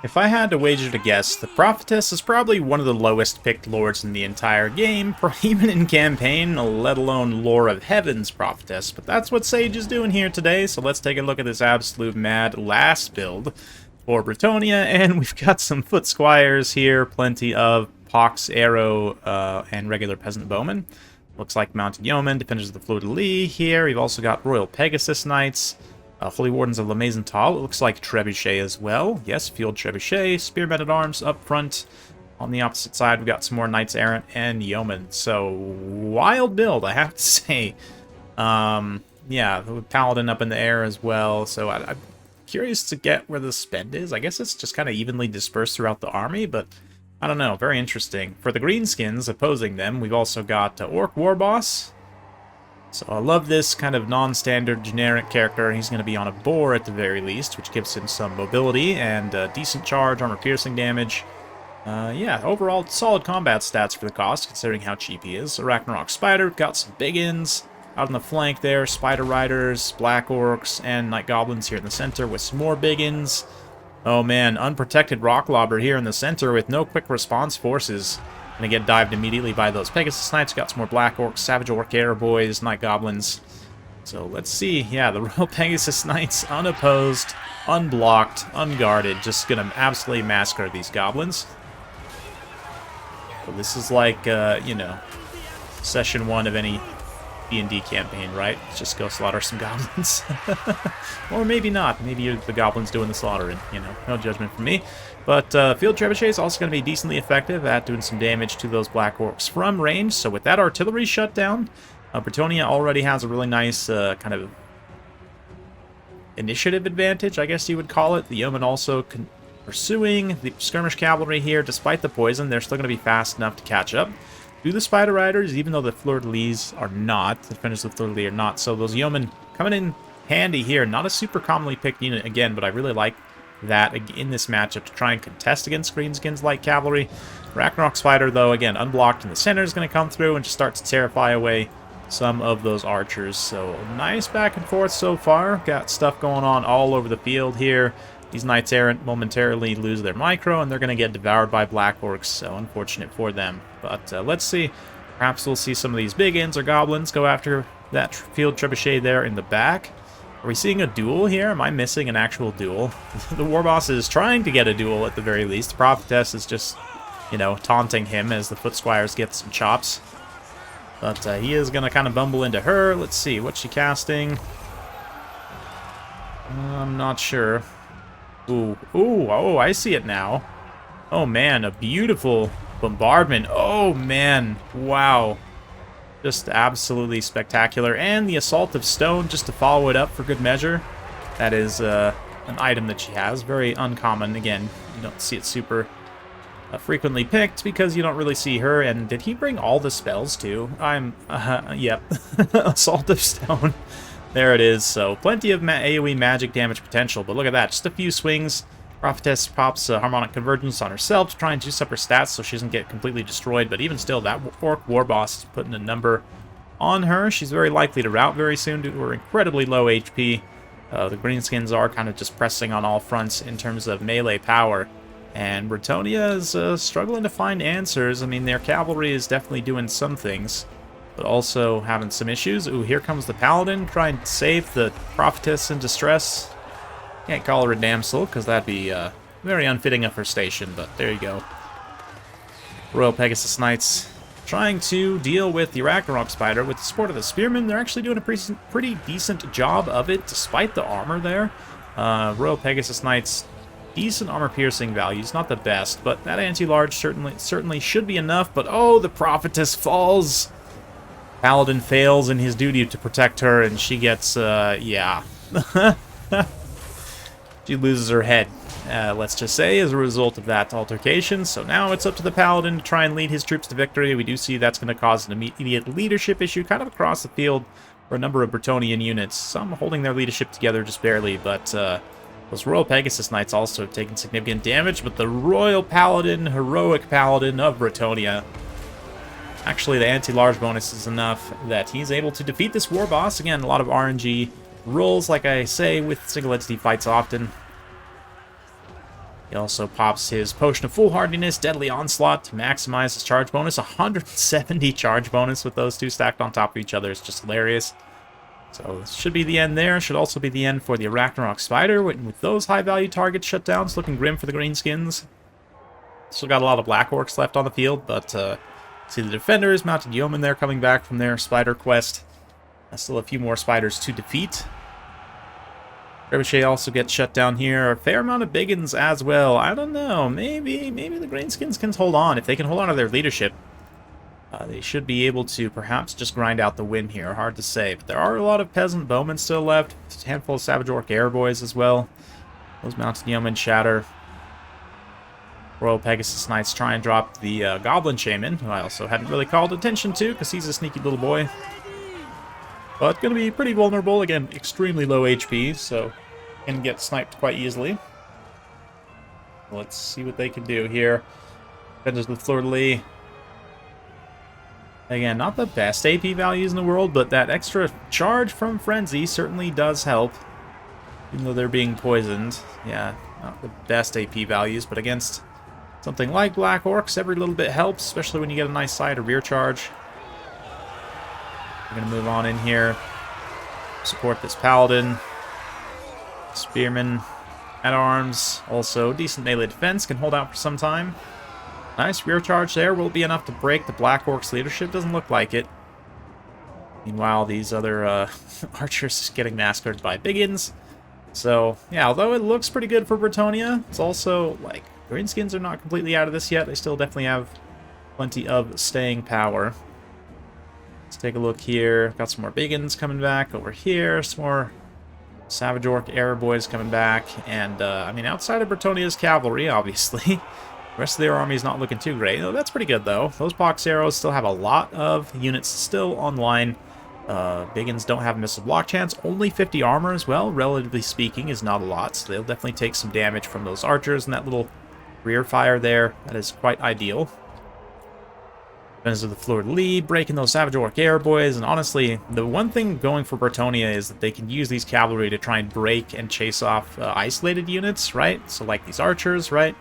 If I had to wager to guess, the Prophetess is probably one of the lowest picked lords in the entire game, even in campaign, let alone Lore of Heaven's Prophetess. But that's what Sage is doing here today, so let's take a look at this absolute mad last build for Bretonnia, and we've got some foot squires here, plenty of Pox, Arrow, and regular Peasant Bowmen. Looks like Mounted Yeomen, Defenders of the Fleur-de-Lis here. You've also got Royal Pegasus Knights, Holy Wardens of La Maison Tal. It looks like Trebuchet as well. Yes, Field Trebuchet, Spearmen-at-Arms up front. On the opposite side, we've got some more Knights Errant and Yeomen. So, wild build, I have to say. Yeah, the Paladin up in the air as well. So, I'm curious to get where the spend is. I guess it's just kind of evenly dispersed throughout the army, but I don't know. Very interesting. For the Greenskins opposing them, we've also got Orc Warboss. So I love this kind of non-standard generic character. He's going to be on a boar at the very least, which gives him some mobility and decent charge, armor-piercing damage. Yeah, overall solid combat stats for the cost, considering how cheap he is. Ragnarok Spider, got some biggins out on the flank there. Spider Riders, Black Orcs, and Night Goblins here in the center with some more biggins. Oh man, unprotected Rock Lobber here in the center with no quick response forces. Gonna get dived immediately by those Pegasus Knights. Got some more Black Orcs, Savage Orc Air Boys, Night Goblins. So let's see. Yeah, the Royal Pegasus Knights, unopposed, unblocked, unguarded. Just gonna absolutely massacre these goblins. So this is like, you know, session 1 of any D&D campaign, right? Let's just go slaughter some goblins. Or maybe not. Maybe the goblins doing the slaughtering. You know, no judgment from me. But Field Trebuchet is also going to be decently effective at doing some damage to those Black Orcs from range. So with that artillery shut down, Bretonnia already has a really nice kind of initiative advantage, I guess you would call it. The Yeomen also pursuing the skirmish cavalry here. Despite the poison, they're still going to be fast enough to catch up. Do the Spider Riders, even though the Fleur-de-Lis are not. The Defenders of the Fleur-de-Lis are not. So those Yeomen coming in handy here. Not a super commonly picked unit again, but I really like that in this matchup to try and contest against Greenskins light cavalry. Ragnarok Spider, though, again, unblocked in the center, is going to come through and just start to terrify away some of those archers. So nice back and forth so far. Got stuff going on all over the field here. These Knights Errant momentarily lose their micro, and they're going to get devoured by Black Orcs, so unfortunate for them. But let's see. Perhaps we'll see some of these biggins or goblins go after that Field Trebuchet there in the back. Are we seeing a duel here? Am I missing an actual duel? The Warboss is trying to get a duel at the very least. The Prophetess is just, you know, taunting him as the Foot Squires get some chops. But he is going to kind of bumble into her. Let's see, what's she casting? I'm not sure. Ooh, oh, I see it now. Oh man, a beautiful bombardment. Oh man, wow. Just absolutely spectacular. And the Assault of Stone, just to follow it up for good measure. That is an item that she has. Very uncommon. Again, you don't see it super frequently picked because you don't really see her. And did he bring all the spells too? Yep. Assault of Stone. There it is. So plenty of AoE magic damage potential. But look at that. Just a few swings. Prophetess pops Harmonic Convergence on herself to try and juice up her stats so she doesn't get completely destroyed. But even still, that Orc Warboss is putting a number on her. She's very likely to rout very soon due to her incredibly low HP. The Greenskins are kind of just pressing on all fronts in terms of melee power. And Bretonnia is struggling to find answers. I mean, their cavalry is definitely doing some things, but also having some issues. Ooh, here comes the Paladin trying to save the Prophetess in distress. Can't call her a damsel, because that'd be very unfitting of her station, but there you go. Royal Pegasus Knights trying to deal with the Ragnarok Spider with the support of the Spearmen. They're actually doing a pretty decent job of it, despite the armor there. Royal Pegasus Knights, decent armor-piercing values, not the best, but that anti-large certainly should be enough. But oh, the Prophetess falls! Paladin fails in his duty to protect her, and she gets, yeah. She loses her head, let's just say, as a result of that altercation. So now it's up to the Paladin to try and lead his troops to victory. We do see that's going to cause an immediate leadership issue kind of across the field for a number of Bretonnian units. Some holding their leadership together just barely, but those Royal Pegasus Knights also have taken significant damage. But the Royal Paladin, heroic Paladin of Bretonnia, actually the anti-large bonus is enough that he's able to defeat this Warboss. Again, a lot of RNG rolls, like I say, with single entity fights often. He also pops his Potion of Foolhardiness, Deadly Onslaught to maximize his charge bonus. 170 charge bonus with those two stacked on top of each other is just hilarious. So this should be the end there. Should also be the end for the Arachnarok Spider. With those high-value targets shut down, it's looking grim for the Greenskins. Still got a lot of Black Orcs left on the field, but see the Defenders, Mounted Yeomen there coming back from their Spider quest. Still a few more Spiders to defeat. Trebuchet also gets shut down here. A fair amount of Biggins as well. I don't know. Maybe the Greenskins can hold on. If they can hold on to their leadership, they should be able to perhaps just grind out the win here. Hard to say. But there are a lot of Peasant Bowmen still left. A handful of Savage Orc Airboys as well. Those Mounted Yeomen shatter. Royal Pegasus Knights try and drop the Goblin Shaman, who I also hadn't really called attention to because he's a sneaky little boy. But going to be pretty vulnerable. Again, extremely low HP, so can get sniped quite easily. Let's see what they can do here. Defenders with Fleur-de-Lis. Again, not the best AP values in the world, but that extra charge from Frenzy certainly does help. Even though they're being poisoned. Yeah, not the best AP values, but against something like Black Orcs, every little bit helps, especially when you get a nice side or rear charge. We're going to move on in here. Support this Paladin. Spearman at arms. Also, decent melee defense. Can hold out for some time. Nice rear charge there. Will be enough to break the Black Orcs' leadership. Doesn't look like it. Meanwhile, these other archers getting massacred by Biggins. So, yeah, although it looks pretty good for Bretonnia, it's also, like, Greenskins are not completely out of this yet. They still definitely have plenty of staying power. Let's take a look here. Got some more Biggins coming back over here. Some more Savage Orc Airboys coming back. And, I mean, outside of Bretonnia's cavalry, obviously, the rest of their army is not looking too great. Oh, that's pretty good, though. Those Pox Arrows still have a lot of units still online. Biggins don't have missile block chance. Only 50 armor as well, relatively speaking, is not a lot. So they'll definitely take some damage from those archers and that little rear fire there. That is quite ideal. Defenders of the Fleur-de-Lis, breaking those Savage Orc Airboys, and honestly, the one thing going for Bretonnia is that they can use these cavalry to try and break and chase off isolated units, right? So like these archers, right?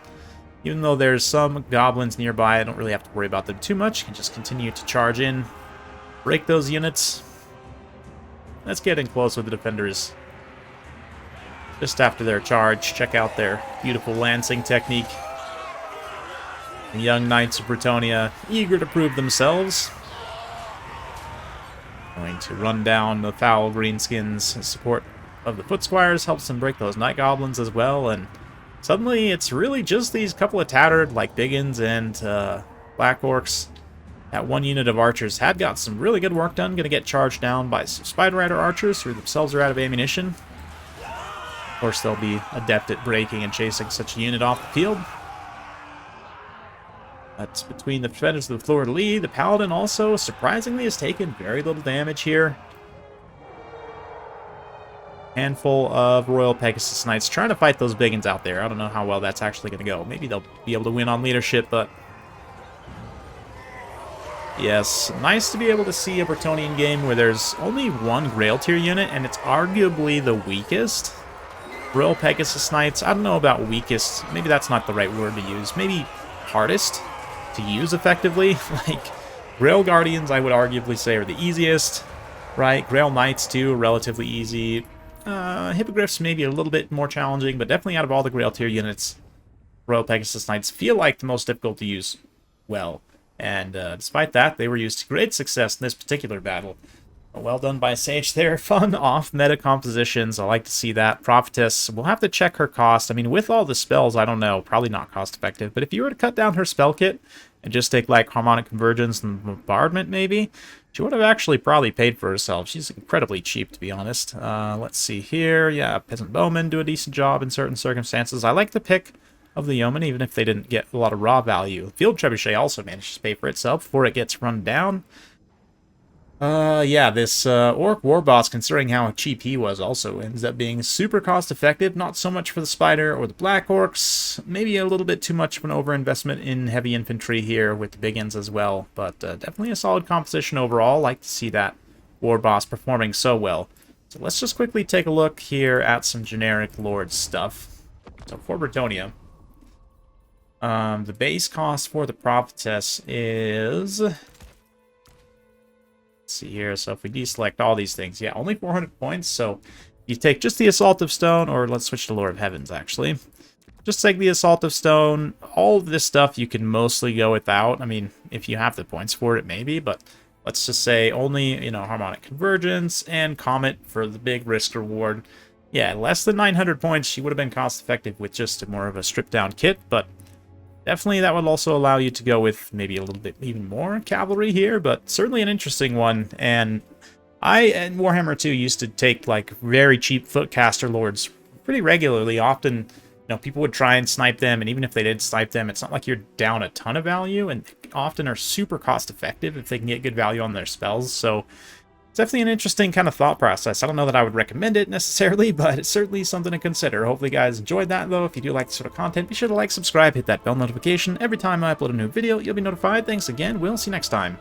Even though there's some goblins nearby, I don't really have to worry about them too much. You can just continue to charge in, break those units. Let's get in close with the defenders. Just after their charge, check out their beautiful lancing technique. The young Knights of Bretonnia, eager to prove themselves. Going to run down the foul Greenskins in support of the Foot Squires, helps them break those Night Goblins as well, and suddenly it's really just these couple of tattered, like Biggins and Black Orcs. That one unit of archers had got some really good work done, going to get charged down by some Spider Rider archers who themselves are out of ammunition. Of course, they'll be adept at breaking and chasing such a unit off the field. But between the defenders of the Fleur-de-Lis, the Paladin also, surprisingly, has taken very little damage here. Handful of Royal Pegasus Knights trying to fight those Biggins out there. I don't know how well that's actually going to go. Maybe they'll be able to win on leadership, but yes, nice to be able to see a Bretonnian game where there's only one Grail tier unit, and it's arguably the weakest. Royal Pegasus Knights, I don't know about weakest. Maybe that's not the right word to use. Maybe hardest to use effectively. Like, Grail Guardians, I would arguably say, are the easiest, right? Grail Knights, too, relatively easy. Hippogriffs maybe a little bit more challenging, but definitely out of all the Grail tier units, Royal Pegasus Knights feel like the most difficult to use well. And despite that, they were used to great success in this particular battle. Well done by Sage there. Fun off-meta compositions. I like to see that. Prophetess, we'll have to check her cost. I mean, with all the spells, I don't know. Probably not cost-effective. But if you were to cut down her spell kit and just take, like, Harmonic Convergence and Bombardment, maybe, she would have actually probably paid for herself. She's incredibly cheap, to be honest. Let's see here. Yeah, Peasant Bowmen do a decent job in certain circumstances. I like the pick of the Yeoman, even if they didn't get a lot of raw value. Field Trebuchet also manages to pay for itself before it gets run down. Yeah, this Orc War Boss, considering how cheap he was, also ends up being super cost-effective. Not so much for the Spider or the Black Orcs. Maybe a little bit too much of an overinvestment in heavy infantry here with the Biggins as well. But definitely a solid composition overall. Like to see that War Boss performing so well. So let's just quickly take a look here at some generic Lord stuff. So for Bretonnia, The base cost for the Prophetess is... Let's see here. So if we deselect all these things, yeah, only 400 points. So you take just the Assault of Stone, or let's switch to Lord of Heavens, actually. Just take the Assault of Stone. All of this stuff you can mostly go without. I mean, if you have the points for it, maybe, but let's just say only, you know, Harmonic Convergence and Comet for the big risk reward. Yeah, less than 900 points, she would have been cost-effective with just more of a stripped-down kit, but definitely that would also allow you to go with maybe a little bit even more cavalry here, but certainly an interesting one. And I, in Warhammer 2, used to take, like, very cheap Footcaster Lords pretty regularly. Often, you know, people would try and snipe them, and even if they did snipe them, it's not like you're down a ton of value, and they often are super cost-effective if they can get good value on their spells, so it's definitely an interesting kind of thought process. I don't know that I would recommend it necessarily, but it's certainly something to consider. Hopefully you guys enjoyed that, though. If you do like this sort of content, be sure to like, subscribe, hit that bell notification. Every time I upload a new video, you'll be notified. Thanks again. We'll see you next time.